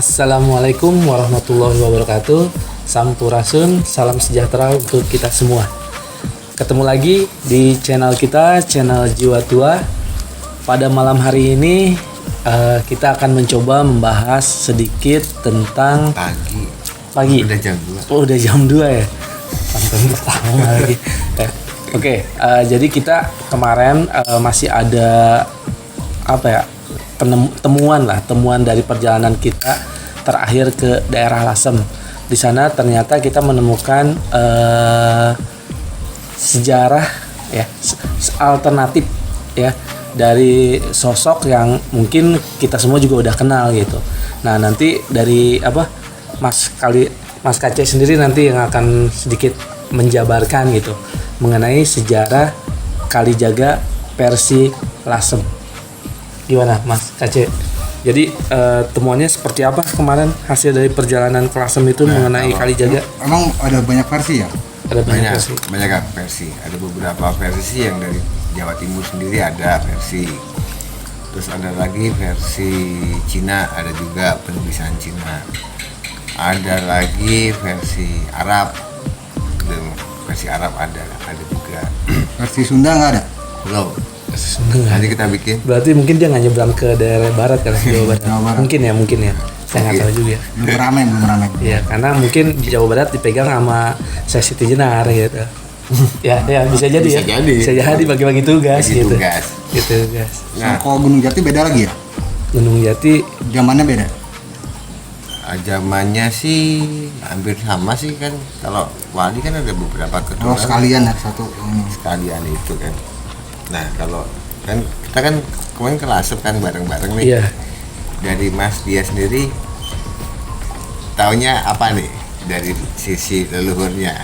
Assalamualaikum warahmatullahi wabarakatuh. Sampurasun, salam sejahtera untuk kita semua. Ketemu lagi di channel kita, channel Jiwa Tua. Pada malam hari ini kita akan mencoba membahas sedikit tentang pagi. Udah jam 2. Oh, udah jam 2 ya. Konten pertama lagi. Oke, jadi kita kemarin masih ada temuan dari perjalanan kita terakhir ke daerah Lasem. Di sana ternyata kita menemukan sejarah ya alternatif ya dari sosok yang mungkin kita semua juga udah kenal gitu. Nah, nanti dari Mas Kace sendiri nanti yang akan sedikit menjabarkan gitu mengenai sejarah Kalijaga versi Lasem. Gimana Mas Kace? Jadi temuannya seperti apa kemarin hasil dari perjalanan ke Lasem itu mengenai Kalijaga? Emang ada banyak versi ya? Ada banyak versi. Ada beberapa versi yang dari Jawa Timur sendiri ada versi. Terus ada lagi versi Cina, ada juga penulisan Cina. Ada lagi versi Arab. Dan versi Arab ada juga. Versi Sunda nggak ada? Belum. Nanti kita bikin. Berarti mungkin dia nggak nyebrang ke daerah barat kan, Jawa Barat. Mungkin ya. Saya nggak tahu juga. Belum ramai. Iya, karena mungkin di Jawa Barat dipegang sama Siti Jenar gitu. ya bisa jadi Bisa jadi bagi-bagi tugas gitu. Gitu guys. Nah, kalau Gunung Jati beda lagi ya? Gunung Jati zamannya beda. Zamannya sih hampir sama sih kan. Kalau wali kan ada beberapa keturunan. Sekalian ya satu. Sekalian itu kan. Nah, kalau kan kita kan kemarin ke Lasem kan bareng-bareng nih. Iya. Dari Mas dia sendiri taunya apa nih dari sisi leluhurnya?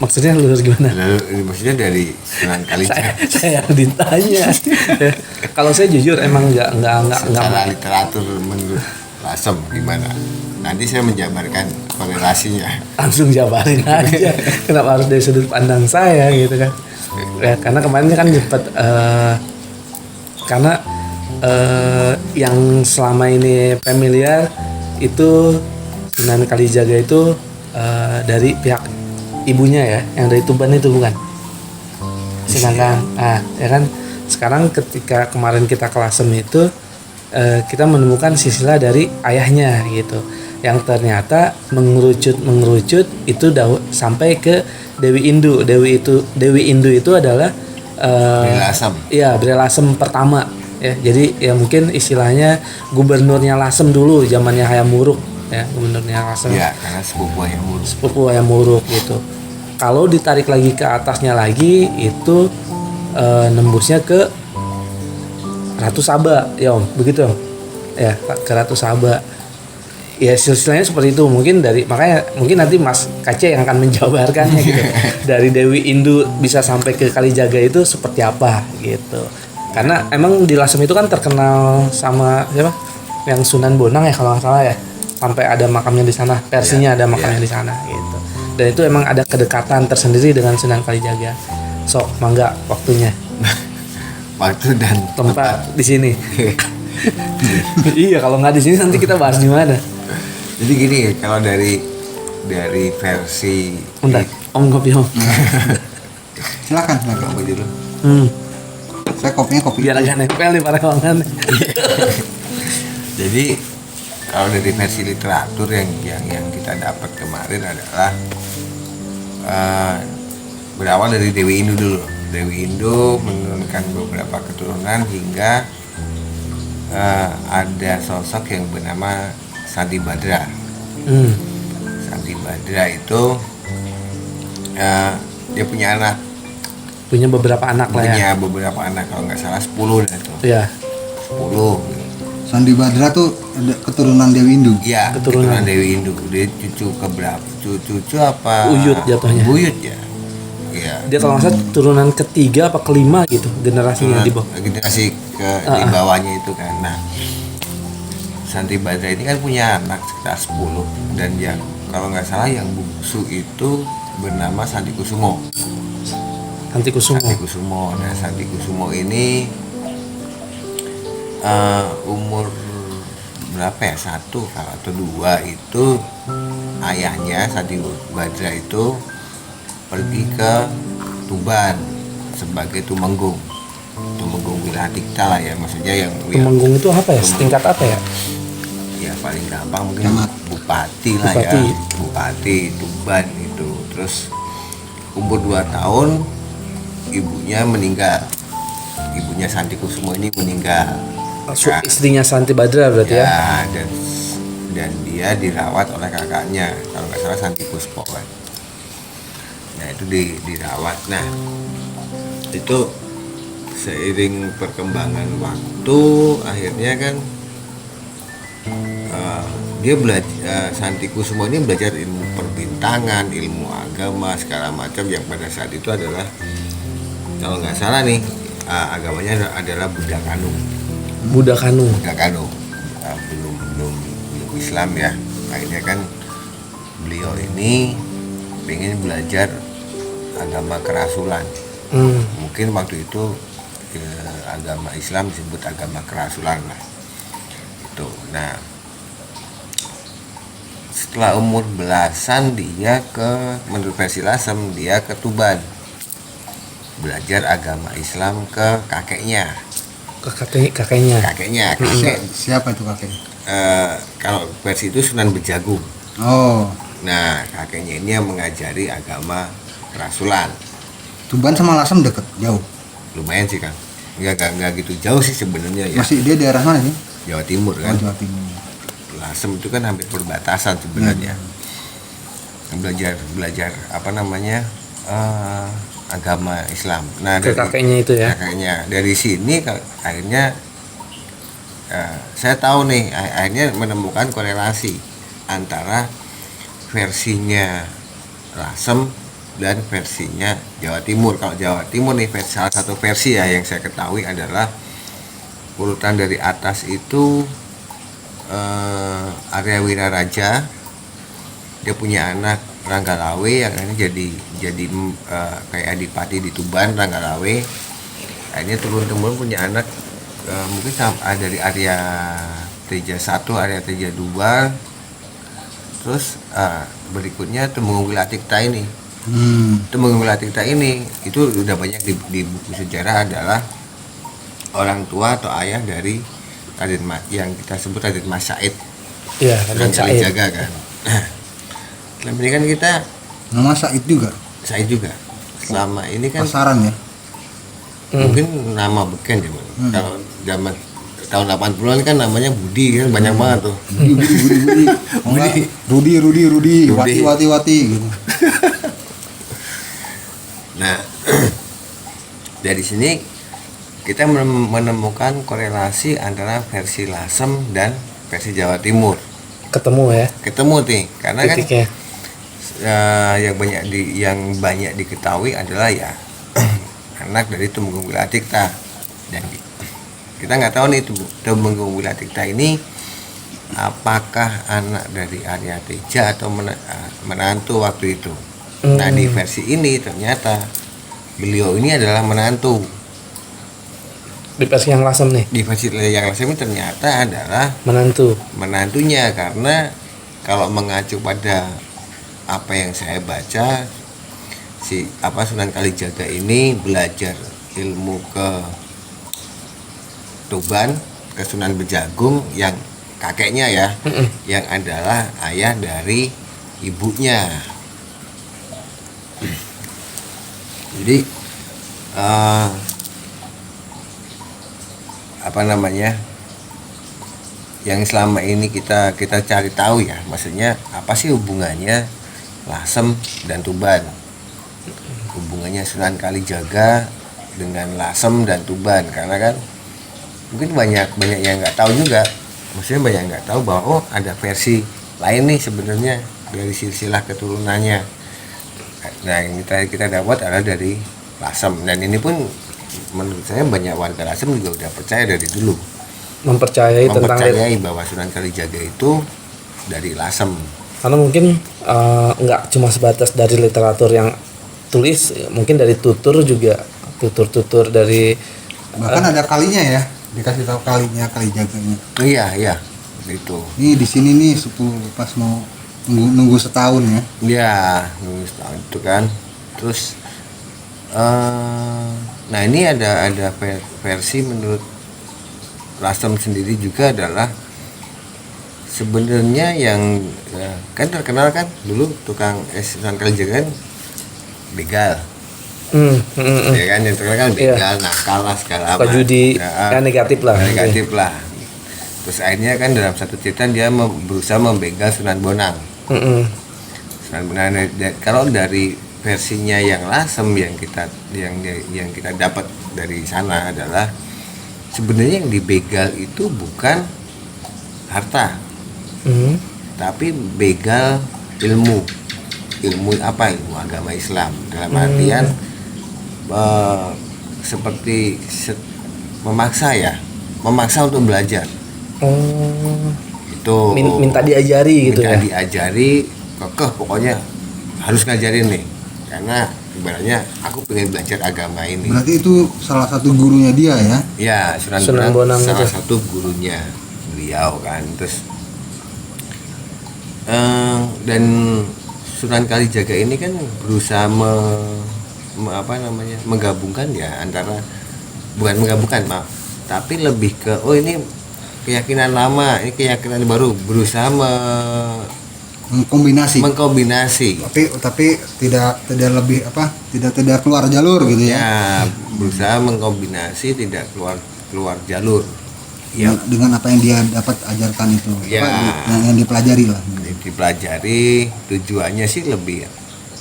Maksudnya leluhur gimana? Maksudnya dari Sunan Kalijaga. saya yang ditanya. Kalau saya jujur emang nggak secara literatur menurut Lasem gimana? Nanti saya menjabarkan korelasinya. Langsung jabarin aja. Kenapa harus dari sudut pandang saya gitu kan? Ya, karena kemarin kan sempat yang selama ini familiar itu Sunan Kalijaga itu dari pihak ibunya ya, yang dari Tuban itu bukan? Sedangkan ya kan sekarang ketika kemarin kita ke Lasem itu kita menemukan silsilah dari ayahnya gitu, yang ternyata mengerucut itu sampai ke Dewi Indu. Dewi Indu itu adalah Bri Lasem pertama ya. Jadi ya mungkin istilahnya gubernurnya Lasem dulu zamannya Hayam Wuruk ya, gubernurnya Lasem. Ya, karena sepupu Hayam Wuruk gitu. Kalau ditarik lagi ke atasnya lagi itu nembusnya ke Ratu Saba ya Om, begitu Om? Ya, ke Ratu Saba. Ya silsilahnya seperti itu, makanya mungkin nanti Mas Kace yang akan menjabarkannya gitu. Dari Dewi Indu bisa sampai ke Kalijaga itu seperti apa gitu. Karena emang di Lasem itu kan terkenal sama siapa? Yang Sunan Bonang ya kalau nggak salah ya. Sampai ada makamnya di sana, versinya ada makamnya di sana gitu. Dan itu emang ada kedekatan tersendiri dengan Sunan Kalijaga. Sok, mangga waktunya. Waktu dan tempat di sini. Iya, kalau nggak di sini nanti kita bahas di mana? Jadi gini, kalau dari versi Bentar, Om kopi Om. Silakan. Kopi dulu. Saya kopinya kopi. Biar agak nempel nih para kawan. Jadi kalau dari versi literatur yang kita dapat kemarin adalah berawal dari Dewi Indu dulu. Dewi Indu menurunkan beberapa keturunan hingga ada sosok yang bernama Sandi Badra. Sandi Badra itu dia punya anak. Punya beberapa anak lah ya. Punya beberapa anak, kalau nggak salah 10 dah tuh. Iya. 10. Sandi Badra tuh keturunan Dewi Indu. Iya, keturunan Dewi Indu. Dia cucu keberapa? Cucu apa? Buyut jatuhnya. Buyut ya. Iya. Dia kalau nggak salah turunan ketiga apa kelima gitu generasinya di bawah. Generasi di bawahnya itu kan. Nah, Sandi Badra ini kan punya anak sekitar 10, dan yang kalau nggak salah yang bungsu itu bernama Sandi Kusumo. Santi Kusumo. Nah, Santi Kusumo ini umur berapa ya, satu atau dua itu ayahnya Santi Badra itu pergi ke Tuban sebagai Tumenggung Wilatikta lah ya, maksudnya yang Tumenggung itu apa ya? Setingkat apa ya? ya paling gampang mungkin Camat. bupati lah Bupati. ya, bupati Tuban itu. Terus umur 2 tahun ibunya meninggal, ibunya Santi Kusumo ini meninggal. Nah, Istrinya Santi Badra berarti ya? ya, dan dia dirawat oleh kakaknya, kalau nggak salah Santi Puspo kan. Nah itu dirawat. Nah itu seiring perkembangan waktu akhirnya kan dia belajar, Santi Kusumo ini belajar ilmu perbintangan, ilmu agama segala macam yang pada saat itu adalah, kalau nggak salah nih, agamanya adalah Buddha Kanung. Buddha Kanung. Belum Islam ya. Akhirnya kan beliau ini pengen belajar agama kerasulan. Mungkin waktu itu agama Islam disebut agama kerasulan lah itu. Nah setelah umur belasan dia menurut versi Lasem dia ke Tuban belajar agama Islam ke kakeknya. Kakeknya. Kakek. Siapa itu kakeknya? Kalau versi itu Sunan Bejagung. Oh, Nah kakeknya ini yang mengajari agama kerasulan. Tuban sama Lasem deket, jauh. Lumayan sih kan, nggak gitu jauh sih sebenarnya ya. Masih dia daerah mana sih? Jawa Timur Oh, kan. Jawa Timur. Lasem itu kan hampir perbatasan sebenarnya. Belajar apa namanya, agama Islam. Nah Ke kakeknya itu ya? kakeknya dari sini akhirnya saya tahu nih, akhirnya menemukan korelasi antara versinya Lasem dan versinya Jawa Timur. Kalau Jawa Timur nih, salah satu versi ya yang saya ketahui adalah urutan dari atas itu Arya Wiraraja, dia punya anak Ranggalawe yang ini jadi kayak adipati di Tuban, Ranggalawe. Akhirnya turun-temurun punya anak mungkin dari Arya Teja 1, Arya Teja 2. Terus berikutnya Tumenggung Wilatikta ini. Tumenggung Wilatikta ini itu udah banyak di buku sejarah adalah orang tua atau ayah dari Raden yang kita sebut Raden Mas Said. Iya, Sunan Raden Said. Kalijaga kan. Selama ini kan kita Nama Said juga. Said juga. Selama ini kan Pasaran ya. mungkin nama beken ya. Kalau zaman tahun 80-an kan namanya Budi kan banyak banget tuh. Budi. Oh, enggak, Rudi. Wati gitu. Nah, dari sini kita menemukan korelasi antara versi Lasem dan versi Jawa Timur. Ketemu ya? Ketemu nih, karena kan Titiknya. yang banyak diketahui adalah ya anak dari Tumenggung Wilatikta, dan kita nggak tahu nih Tumenggung Wilatikta ini apakah anak dari Arya Teja atau menantu waktu itu. Nah di versi ini ternyata beliau ini adalah menantu. Di versi yang Lasem nih, Di versi yang Lasem ini ternyata adalah menantunya, karena kalau mengacu pada apa yang saya baca, Sunan Kalijaga ini belajar ilmu ke Tuban, ke Sunan Bejagung yang kakeknya ya, yang adalah ayah dari ibunya. Jadi apa namanya, yang selama ini kita cari tahu ya, maksudnya apa sih hubungannya Lasem dan Tuban, hubungannya Sunan Kalijaga dengan Lasem dan Tuban, karena kan mungkin banyak yang nggak tahu juga, maksudnya banyak yang nggak tahu bahwa ada versi lain nih sebenarnya dari silsilah keturunannya. Nah yang kita dapat adalah dari Lasem, dan ini pun menurut saya banyak warga Lasem juga udah percaya dari dulu, mempercayai bahwa Sunan Kalijaga itu dari Lasem. karena mungkin nggak cuma sebatas dari literatur yang tulis, mungkin dari tutur dari Bahkan ada kalinya ya, dikasih tahu kalinya, Kalijaganya. Iya itu. Ini di sini nih sepupu pas mau nunggu setahun ya. Ya, nulis tahun itu kan. Terus nah ini ada versi menurut Lasem sendiri juga adalah sebenarnya yang kan terkenal kan dulu tukang es Sunan Kalijaga kan begal. Ya kan yang terkenal kan begal, nakal lah segala Suka judi, Ya, kan negatif lah. negatif lah. Terus akhirnya kan dalam satu cerita dia berusaha membegal Sunan Bonang. Sunan Bonang. Kalau dari versinya yang Lasem yang kita dapat dari sana adalah sebenarnya yang dibegal itu bukan harta, tapi begal ilmu apa, ilmu agama Islam dalam artian seperti memaksa untuk belajar. Oh, Itu minta diajari gitu minta ya. diajari, kekeh pokoknya harus ngajarin nih, karena ibaratnya aku pengen belajar agama ini. Berarti itu salah satu gurunya dia ya. Ya, Sunan Bonang Bonang salah itu. satu gurunya beliau kan. Terus dan Sunan Kalijaga ini kan berusaha menggabungkan ya antara, bukan menggabungkan, maaf, tapi lebih ke ini keyakinan lama, ini keyakinan baru, berusaha mengkombinasi. Tapi tidak lebih tidak keluar jalur gitu ya. Ya, berusaha mengkombinasi, tidak keluar jalur. Ya, Dengan apa yang dia dapat ajarkan itu. Ya. Yang dipelajari lah. dipelajari, tujuannya sih lebih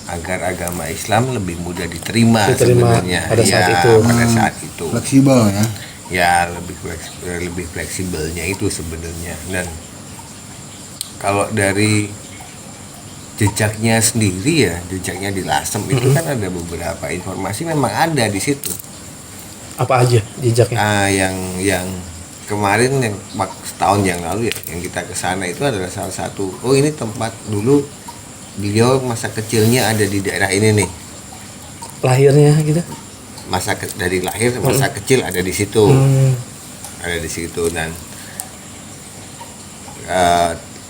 agar agama Islam lebih mudah diterima sebenarnya pada saat itu. pada saat itu. Fleksibel ya. Ya, lebih fleksibelnya itu sebenarnya. Dan kalau dari jejaknya sendiri ya, jejaknya di Lasem itu kan ada beberapa informasi memang ada di situ. Apa aja jejaknya? Yang kemarin yang setahun yang lalu ya, yang kita ke sana itu adalah salah satu, ini tempat dulu beliau masa kecilnya ada di daerah ini nih. Lahirnya gitu. Dari lahir masa kecil ada di situ. Ada di situ. Dan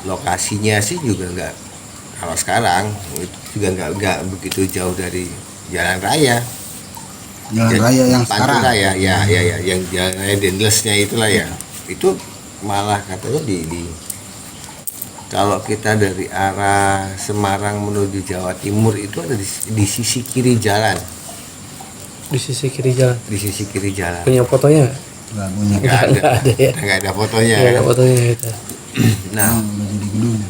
lokasinya sih juga nggak, kalau sekarang itu juga nggak begitu jauh dari jalan raya. Jalan raya yang Pantura sekarang. ya, yang jalan raya Dendlesnya itulah ya. Itu malah katanya di kalau kita dari arah Semarang menuju Jawa Timur itu ada di sisi kiri jalan. Di sisi kiri jalan. Di sisi kiri jalan. Punya fotonya nggak? Nggak punya. Nggak ada ya. nggak ada fotonya. Nggak ada Kan? fotonya gitu. Nah, Udah jadi gedung.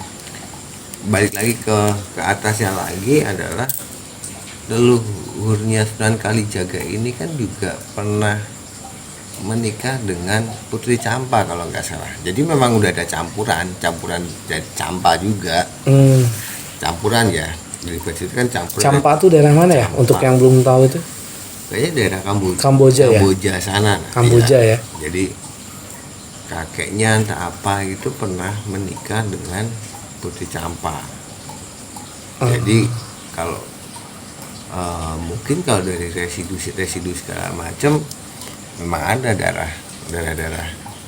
balik lagi ke atasnya lagi adalah leluhurnya Sunan Kalijaga ini kan juga pernah menikah dengan Putri Campa kalau nggak salah. Jadi memang udah ada campuran dari Campa juga. Campuran ya. Dari versi itu kan campuran. Campa tuh daerah mana ya? Campa. Untuk yang belum tahu itu? Kayaknya daerah Kamboja ya? Kamboja sana. Kamboja ya. Jadi kakeknya entah apa itu pernah menikah dengan Putri Campa. Jadi kalau mungkin kalau dari residu segala macam memang ada darah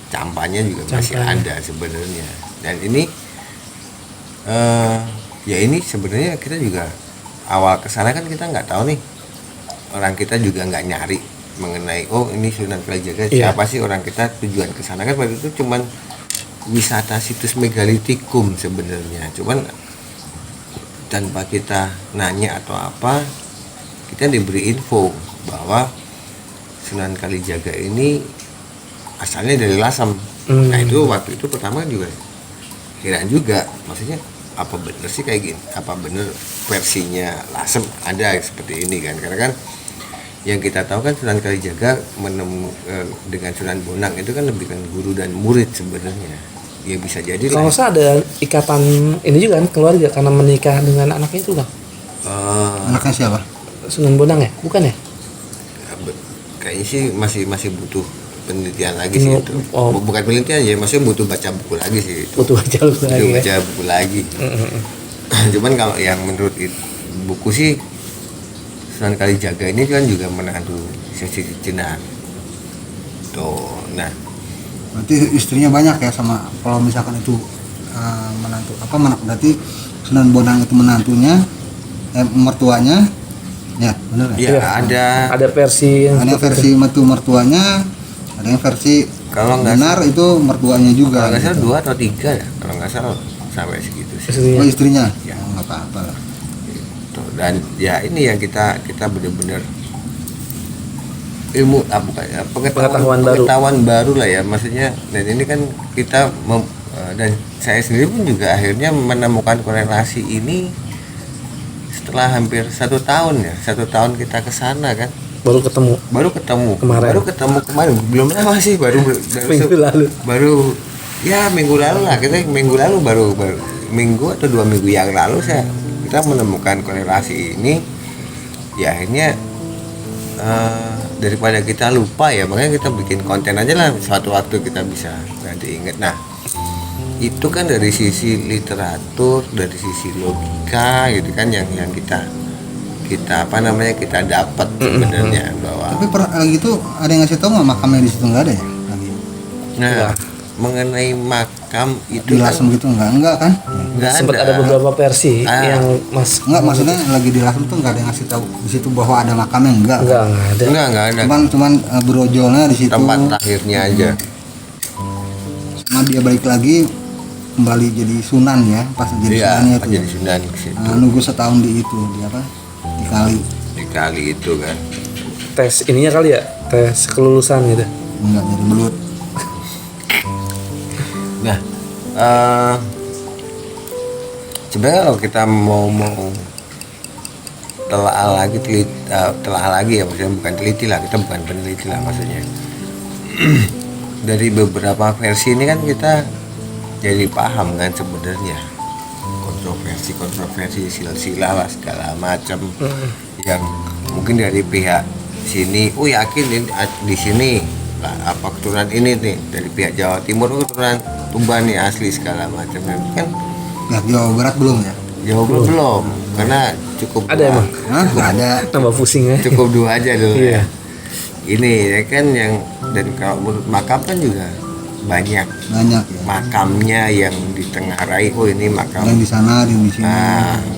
Campanya juga masih ada sebenarnya. Dan ini ya ini sebenarnya kita juga awal kesana kan kita nggak tahu nih, orang kita juga nggak nyari mengenai ini Sunan Kalijaga siapa sih. Orang kita tujuan kesana kan waktu itu cuman wisata situs megalitikum sebenarnya, cuman tanpa kita nanya atau apa, kita diberi info bahwa Sunan Kalijaga ini asalnya dari Lasem. Nah itu waktu itu pertama juga heran juga, maksudnya apa bener sih kayak gini, apa bener versinya Lasem ada seperti ini kan, karena kan yang kita tahu kan Sunan Kalijaga dengan Sunan Bonang itu kan lebih kan guru dan murid sebenarnya. Ya bisa jadi kalau saya ada ikatan ini juga kan keluarga karena menikah dengan anaknya itu kan. Anaknya siapa? Sunan Bonang ya? Bukan ya? Kayaknya sih masih butuh penelitian lagi sih itu. Bukan penelitian ya, maksudnya butuh baca buku lagi sih itu. Butuh baca buku lagi. Butuh baca buku lagi. Cuman kalau yang menurut buku sih Sunan Kalijaga ini kan juga menantu Sesi Jenar. Tuh, nah Berarti istrinya banyak ya sama kalau misalkan itu berarti Sunan Bonang itu menantunya, mertuanya, ya benar ya? Iya, Ada versi yang Ada versi mertuanya, ada yang versi kalau nggak benar itu mertuanya juga. kalau nggak salah gitu. 2 atau 3 ya, kalau nggak salah sampai segitu sih. istrinya. Oh istrinya? Ya. Oh, nggak apa-apa lah. Tuh, dan ya ini yang kita benar-benar ilmu pengetahuan baru lah ya, maksudnya. Dan ini kan kita dan saya sendiri pun juga akhirnya menemukan korelasi ini setelah hampir 1 tahun ya, 1 tahun kita ke sana kan, baru ketemu kemarin belum lama sih, baru ya minggu lalu lah, baru minggu atau 2 minggu yang lalu kita menemukan korelasi ini ya. Akhirnya daripada kita lupa ya, makanya kita bikin konten aja lah, suatu waktu kita bisa nanti inget. Nah itu kan dari sisi literatur, dari sisi logika gitu kan, yang kita kita dapat sebenarnya bahwa. Tapi gitu ada yang ngasih tahu nggak makamnya di situ, nggak ada ya lagi? Nah mengenai makam itu Di Lasem gitu nggak kan? nggak sempat ada beberapa versi yang Nggak, maksudnya lagi di Lasem tuh nggak ada yang ngasih tahu di situ bahwa ada makamnya, enggak ada. Nggak ada. Cuman brojolnya di situ. Tempat lahirnya aja. Sama dia balik lagi kembali jadi Sunan ya, pas jadi Sunannya itu. Jadi Sunan ke situ. Nunggu setahun di itu, di kali itu kan. Tes ininya kali ya, tes kelulusan gitu. enggak jadi belut. Nah, sebenarnya kalau kita mau telah lagi ya, maksudnya bukan teliti lah, kita bukan peneliti lah maksudnya. Dari beberapa versi ini kan kita jadi paham kan sebenarnya kontroversi silsilah lah segala macam yang mungkin dari pihak sini, yakin di sini apa keturunan ini nih, dari pihak Jawa Timur keturunan Tuban nih asli segala macam kan. Ya Jawa Barat belum ya? Jawa belum, karena cukup ada emang. Nggak ada. Tambah pusing ya. Cukup 2 aja dulu Iya. ya. Ini ya kan yang, dan kalau menurut makam kan juga banyak ya. makamnya yang ditengarai, ini makam Yang di sana, di sini.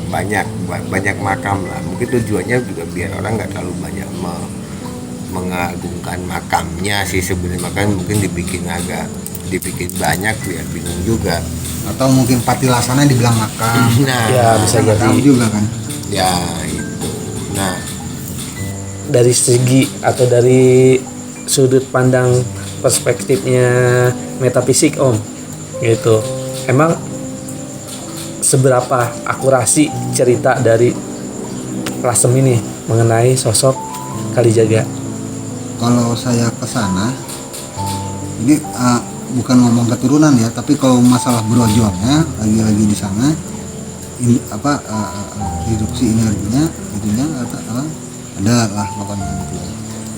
banyak makam lah. Mungkin tujuannya juga biar orang nggak terlalu banyak mengagungkan makamnya sih sebenarnya, makanya mungkin dibikin banyak biar bingung juga. Atau mungkin patilasannya dibilang makam. Nah Ya bisa Nggak jadi. tahu juga kan. ya itu. Nah Dari segi atau dari sudut pandang perspektifnya metafisik Om gitu, emang seberapa akurasi cerita dari Lasem ini mengenai sosok Kalijaga? Kalau saya ke sana, ini bukan ngomong keturunan ya, tapi kalau masalah brojolnya lagi di sana, reduksi energinya itunya ada lah pokoknya gitu.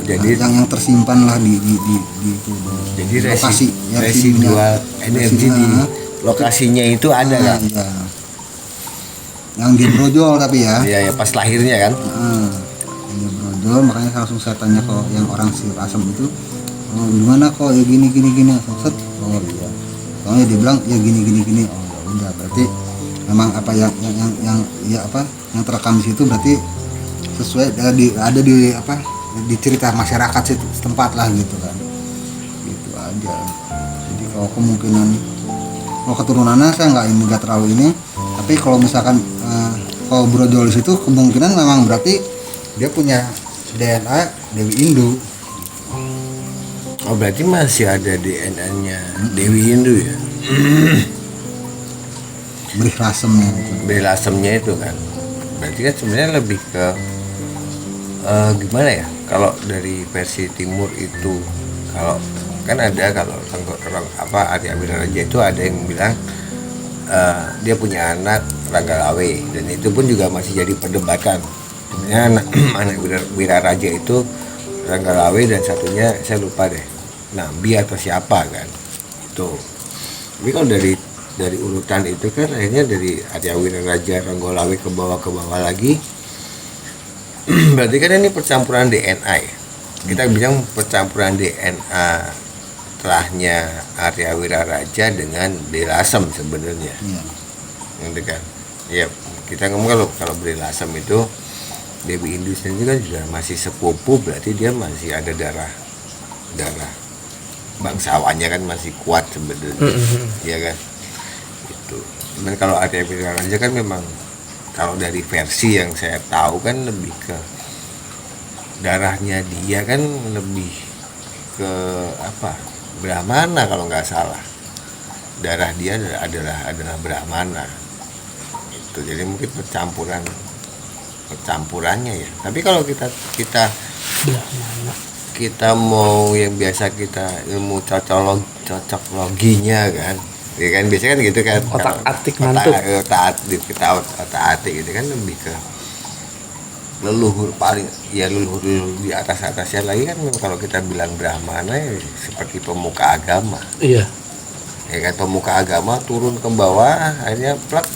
Jadi yang tersimpan lah di itu. jadi lokasi residual energi di lokasinya itu ada kan? Iya. Yang di brojol tapi ya. Iya ya, pas lahirnya kan. Yang di brojol, makanya langsung saya tanya ke yang orang si Lasem itu, gimana kok ya gini set. Oh iya. Soalnya dia bilang ya gini. Oh ya udah, berarti memang apa yang terekam di situ berarti sesuai ada di cerita masyarakat setempat lah gitu kan, gitu aja. Jadi kalau kemungkinan kalau keturunannya saya nggak terlalu ini, tapi kalau misalkan kalau brojol di situ kemungkinan memang berarti dia punya DNA Dewi Indu. Oh berarti masih ada DNA-nya Dewi Indu ya? Beri Lasemnya itu. Beri Lasemnya itu kan. Berarti kan sebenarnya lebih ke gimana ya? Kalau dari versi timur itu, kalau kan ada kalau Arya Winaraja itu ada yang bilang dia punya anak Ranggalawe, dan itu pun juga masih jadi perdebatan. Sebenarnya anak Winaraja itu Ranggalawe dan satunya saya lupa deh, Nambi atau siapa kan itu. Tapi kalau dari urutan itu kan akhirnya dari Arya Winaraja Ranggalawe ke bawah lagi. Berarti kan ini percampuran DNA ya. Kita bilang percampuran DNA putranya Arya Wiraraja dengan Bri Lasem sebenarnya. Iya. Gitu kan. Ya, kita ngomong kalau Bri Lasem itu Dewi Indus ini kan juga masih sepupu, berarti dia masih ada darah bangsawannya kan masih kuat sebenarnya. Iya kan? Itu. Cuman kalau Arya Wiraraja kan memang kalau dari versi yang saya tahu kan lebih ke darahnya dia kan lebih ke apa? Brahmana kalau nggak salah. Darah dia adalah Brahmana. Itu jadi mungkin percampurannya ya. Tapi kalau kita mau yang biasa kita ilmu cocok loginya kan, ya kan biasanya kan gitu kan. Otak atik mantuk. Otak atik itu kan lebih ke leluhur paling ya leluhur di atasnya lagi kan. Kalau kita bilang Brahmana ya seperti pemuka agama. Iya. Ya kan, pemuka agama turun ke bawah akhirnya plak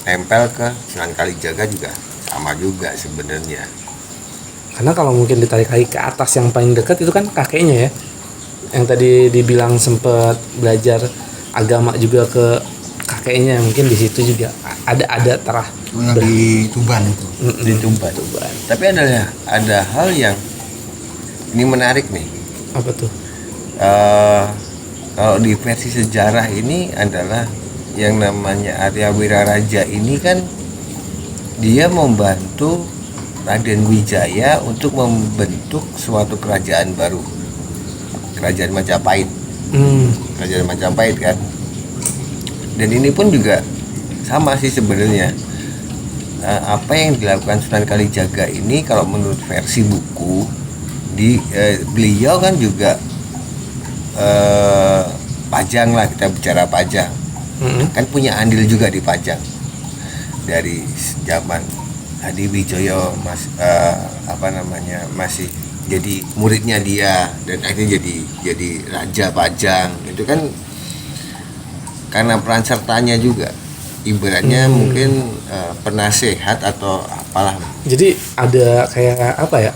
tempel ke Sunan Kalijaga juga sama juga sebenarnya. Karena kalau mungkin ditarik lagi ke atas yang paling dekat itu kan kakeknya ya. Yang tadi dibilang sempat belajar agama juga ke kakeknya, mungkin di situ juga ada terah. Oh, yang di Tuban itu. Di Tuban. Tapi ada hal yang ini menarik nih. Apa tuh? Kalau di versi sejarah ini adalah yang namanya Arya Wiraraja ini kan dia membantu Raden Wijaya untuk membentuk suatu kerajaan baru, kerajaan Majapahit. Kerajaan Majapahit kan. Dan ini pun juga sama sih sebenarnya. Apa yang dilakukan Sunan Kalijaga ini kalau menurut versi buku beliau kan juga Pajang lah, kita bicara Pajang. Kan punya andil juga di Pajang dari zaman Hadiwijoyo masih jadi muridnya dia dan akhirnya jadi raja Pajang. Itu kan karena peran sertanya juga ibaratnya mungkin penasehat atau apalah. Jadi ada kayak apa ya,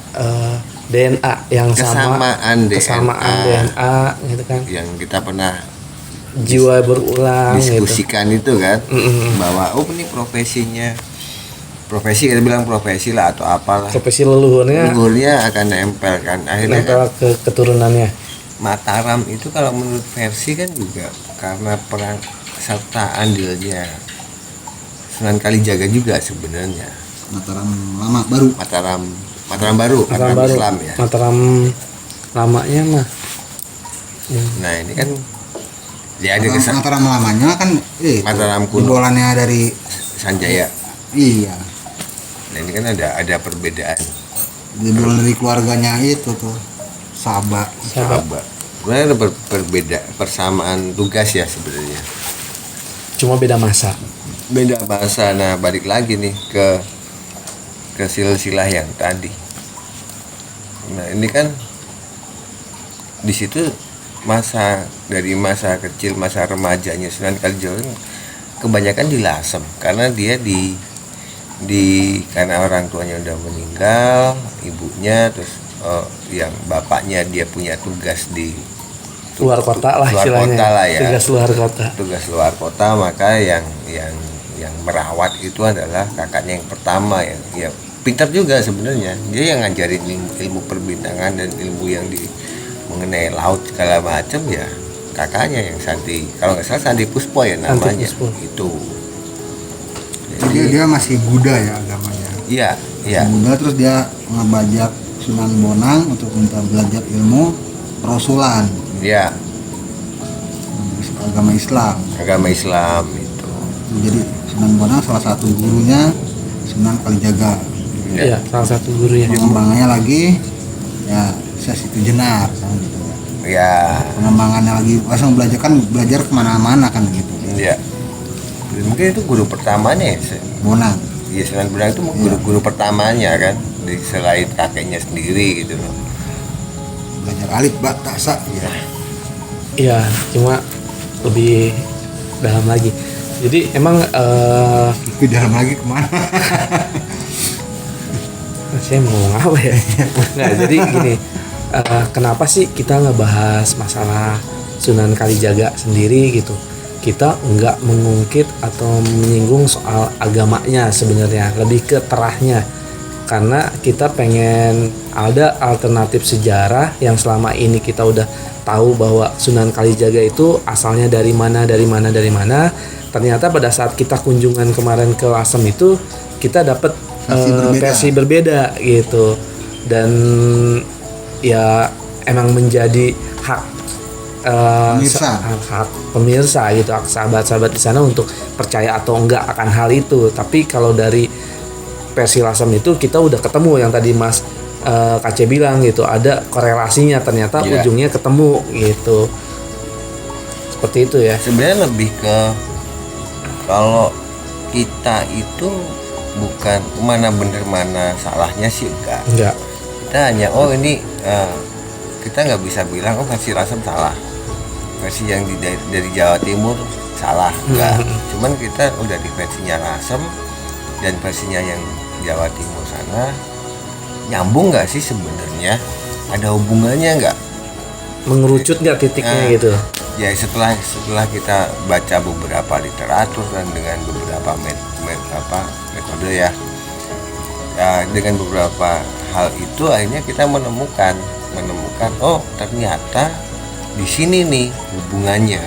DNA yang kesamaan DNA gitu kan, yang kita pernah jiwa berulang diskusikan gitu. Itu kan bahwa ini profesi kita bilang profesi lah atau apalah, profesi leluhurnya akan nempel kan akhirnya nempel kan, ke keturunannya. Mataram itu kalau menurut versi kan juga karena peran serta andilnya Sunan Kalijaga juga sebenarnya. Mataram lama baru. Mataram baru Islam ya. Mataram lamanya mah. Nah ini kan dia ada Mataram lamanya kan Mataram kuno. Jebolannya dari Sanjaya. Iya. Nah ini kan ada perbedaan. Jebolan dari keluarganya itu tuh Sabah. Sebenarnya ada berbeda persamaan tugas ya sebenarnya. Cuma beda masa. Nah balik lagi nih ke silsilah yang tadi. Nah ini kan di situ dari masa kecil, masa remajanya Sunan Kalijaga kebanyakan di Lasem karena dia karena orang tuanya udah meninggal, ibunya terus yang bapaknya dia punya tugas di luar kota lah istilahnya. Tugas luar kota, maka yang merawat itu adalah kakaknya yang pertama yang pintar juga sebenarnya. Dia yang ngajarin ilmu perbintangan dan ilmu yang mengenai laut segala macam ya kakaknya yang Santi, kalau nggak salah Santi Puspo ya namanya. Itu. Jadi dia masih Buddha ya agamanya. Iya. Buddha, terus dia ngebajak Sunan Bonang untuk minta belajar ilmu rasulan. Iya. Agama Islam itu. Jadi Sunan Bonang salah satu gurunya Sunan Kalijaga. Iya, salah satu gurunya. Pengembangannya lagi ya Situ Jenar kan gitu. Ya. Pengembangannya lagi langsung belajar kemana-mana kan gitu. Iya. Mungkin itu guru pertamanya ya. Bonang. Iya, Sunan Bonang itu guru pertamanya kan, selain kakeknya sendiri gitu loh. Belajar alif ba ta sa ya. Iya, cuma lebih dalam lagi. Jadi emang lebih dalam lagi kemana? Saya mau ngomong apa ya? Nggak, jadi gini, kenapa sih kita ngebahas masalah Sunan Kalijaga sendiri gitu. Kita nggak mengungkit atau menyinggung soal agamanya sebenarnya, lebih ke terahnya. Karena kita pengen ada alternatif sejarah yang selama ini kita udah tahu bahwa Sunan Kalijaga itu asalnya dari mana. Ternyata pada saat kita kunjungan kemarin ke Lasem itu kita dapat versi berbeda gitu. Dan ya emang menjadi hak hak pemirsa gitu, hak sahabat-sahabat di sana untuk percaya atau enggak akan hal itu. Tapi kalau dari versi Lasem itu kita udah ketemu yang tadi Mas Kace bilang gitu, ada korelasinya, ternyata ujungnya ketemu gitu. Seperti itu ya. Sebenarnya lebih ke kalau kita itu bukan mana benar mana salahnya sih enggak. Kita hanya ini kita nggak bisa bilang versi Lasem salah, versi yang dari Jawa Timur salah, enggak. Cuman kita udah di versinya Lasem dan versinya yang Jawa Timur sana nyambung nggak sih sebenarnya, ada hubungannya nggak, mengerucut nggak titiknya gitu ya. Setelah kita baca beberapa literatur dan dengan beberapa metode ya, dengan beberapa hal itu akhirnya kita menemukan ternyata di sini nih hubungannya.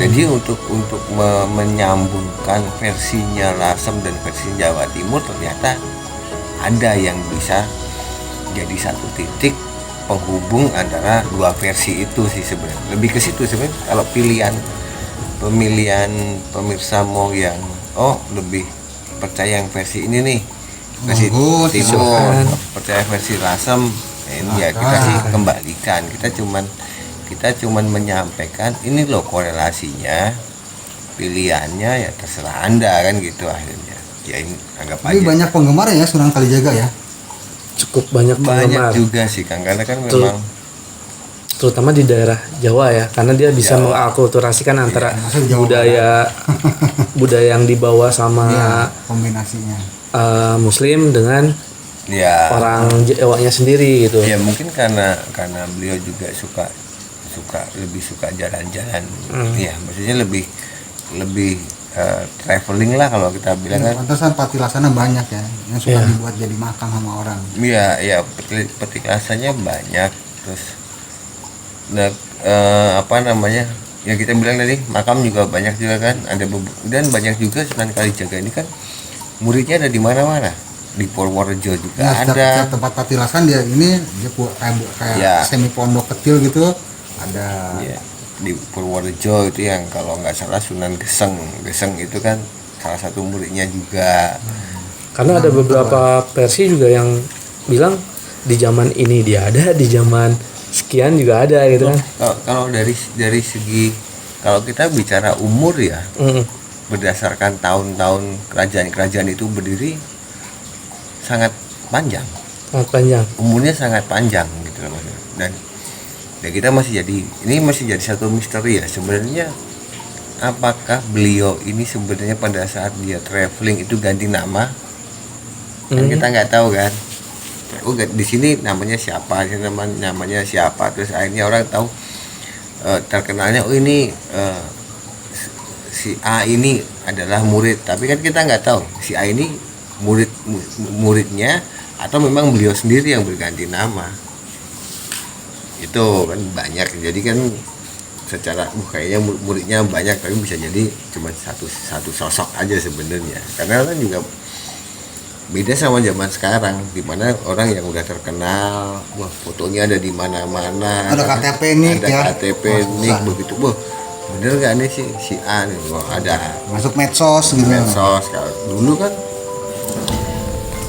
Jadi untuk menyambungkan versinya Lasem dan versi Jawa Timur ternyata ada yang bisa jadi satu titik penghubung antara dua versi itu sih sebenarnya. Lebih ke situ sebenarnya. Kalau pemilihan pemirsa mau yang lebih percaya yang versi ini nih, versi Timur, percaya versi Lasem, ini ya kita sih kembalikan. Kita cuman menyampaikan ini loh korelasinya, pilihannya ya terserah Anda kan gitu akhirnya. Ya ini anggap aja. Ini banyak penggemar ya Sunan Kalijaga ya. Cukup banyak penggemar juga sih Kang, karena kan memang terutama di daerah Jawa ya, karena dia bisa mengakulturasikan antara budaya yang dibawa sama kombinasinya Muslim dengan orang Jawanya sendiri gitu. Ya mungkin karena beliau juga lebih suka jalan-jalan. Ya maksudnya lebih traveling lah kalau kita bilang kan. Pantesan Pati Laksana banyak ya yang suka dibuat jadi makam sama orang. Iya, peti Laksanya banyak. Terus yang kita bilang tadi makam juga banyak juga kan, dan banyak juga Sunan Kalijaga ini kan muridnya ada di mana-mana. Di Purworejo juga ada. Tempat Pati Laksana dia kayak semi pondok kecil gitu ada. Ya, di Purworejo itu yang kalau nggak salah Sunan Geseng itu kan salah satu muridnya juga. Karena ada beberapa versi juga yang bilang di zaman ini dia ada, di zaman sekian juga ada gitu kan. Kalau dari segi kalau kita bicara umur ya, berdasarkan tahun-tahun kerajaan itu berdiri sangat panjang. Umurnya sangat panjang gitu loh. Dan kita masih jadi satu misteri ya sebenarnya, apakah beliau ini sebenarnya pada saat dia traveling itu ganti nama? Kan kita nggak tahu kan. Di sini namanya siapa, terus akhirnya orang tahu terkenalnya ini si A ini adalah murid, tapi kan kita nggak tahu si A ini muridnya atau memang beliau sendiri yang berganti nama. Itu kan banyak, jadi kan secara kayaknya muridnya banyak, tapi bisa jadi cuma satu sosok aja sebenarnya, karena kan juga beda sama zaman sekarang di mana orang yang udah terkenal, fotonya ada di mana-mana, ada KTP nih, begitu, bener gak nih si A nih, ada masuk medsos gitu. Kalau dulu kan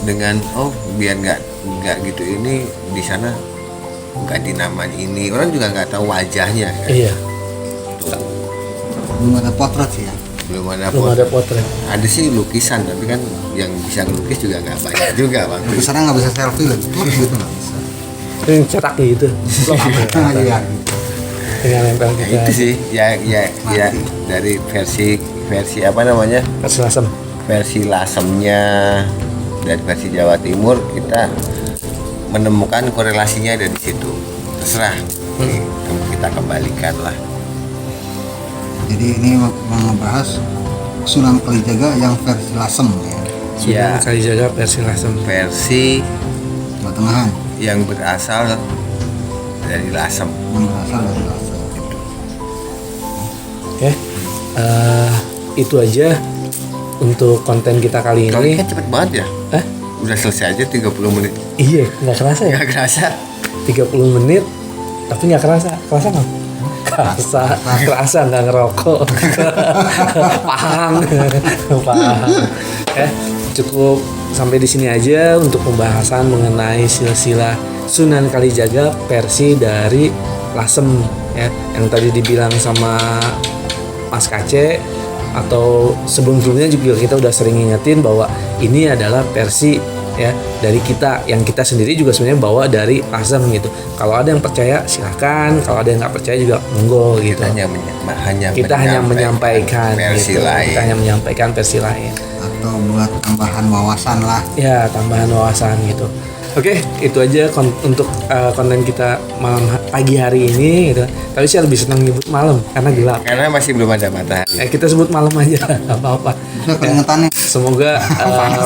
dengan biar nggak gitu ini di sana ganti namanya ini, orang juga nggak tahu wajahnya kan. Iya. Belum ada potret sih ya. Belum ada potret. Ada sih lukisan, tapi kan yang bisa ngelukis juga nggak banyak juga bang. Lukisannya nggak bisa selfie lagi, gitu nggak bisa. Yang cetak gitu. Iya. Dengan nempel kita. Itu sih ya dari versi apa namanya? Versi Lasem. Versi Lasemnya dan versi Jawa Timur kita menemukan korelasinya dari situ. terserah. Ini kita kembalikan lah. Jadi ini mau ngebahas Sunan Kalijaga yang versi Lasem ya. Sunan Ya. Kalijaga versi Lasem. Versi Jawa Tengahan yang berasal dari Lasem. yang berasal dari Lasem. Oke. Itu aja untuk konten kita kali Kalau ini. kan cepet banget ya. Hah? Udah selesai aja 30 menit. Iya, nggak kerasa ya. Gak kerasa. 30 menit tapi nggak kerasa. Kerasa nggak? Kerasa nggak ngerokok. Paham. Cukup sampai di sini aja untuk pembahasan mengenai silsilah Sunan Kalijaga versi dari Lasem ya, yang tadi dibilang sama Mas Kace, atau sebelum-sebelumnya juga kita udah sering ngingetin bahwa ini adalah versi ya dari kita, yang kita sendiri juga sebenarnya bawa dari Lasem gitu. Kalau ada yang percaya silahkan, kalau ada yang nggak percaya juga monggo gitu. Kita hanya menyampaikan versi gitu. lain. Kita hanya menyampaikan versi lain. Atau buat tambahan wawasan lah. Ya, tambahan wawasan gitu. Oke, itu aja untuk konten kita pagi hari ini gitu. Tapi saya lebih senang nyebut malam karena gelap. Karena masih belum ada matahari. Kita sebut malam aja, nggak apa-apa. Bisa keringetannya. Semoga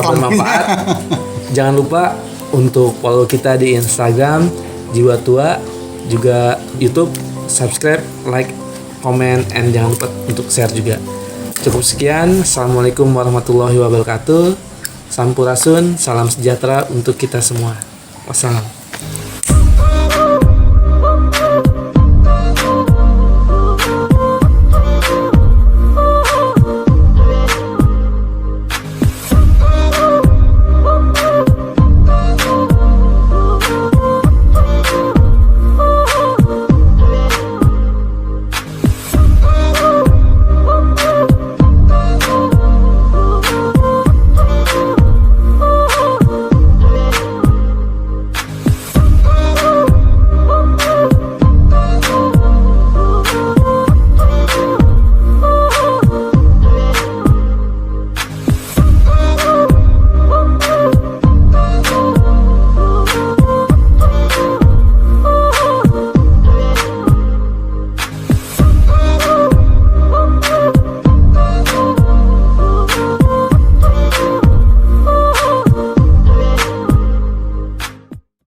bermanfaat. Jangan lupa untuk follow kita di Instagram Jiwa Tua, juga YouTube, subscribe, like, comment, and jangan lupa untuk share juga. Cukup sekian. Assalamualaikum warahmatullahi wabarakatuh. Sampurasun, salam sejahtera untuk kita semua. Wassalam.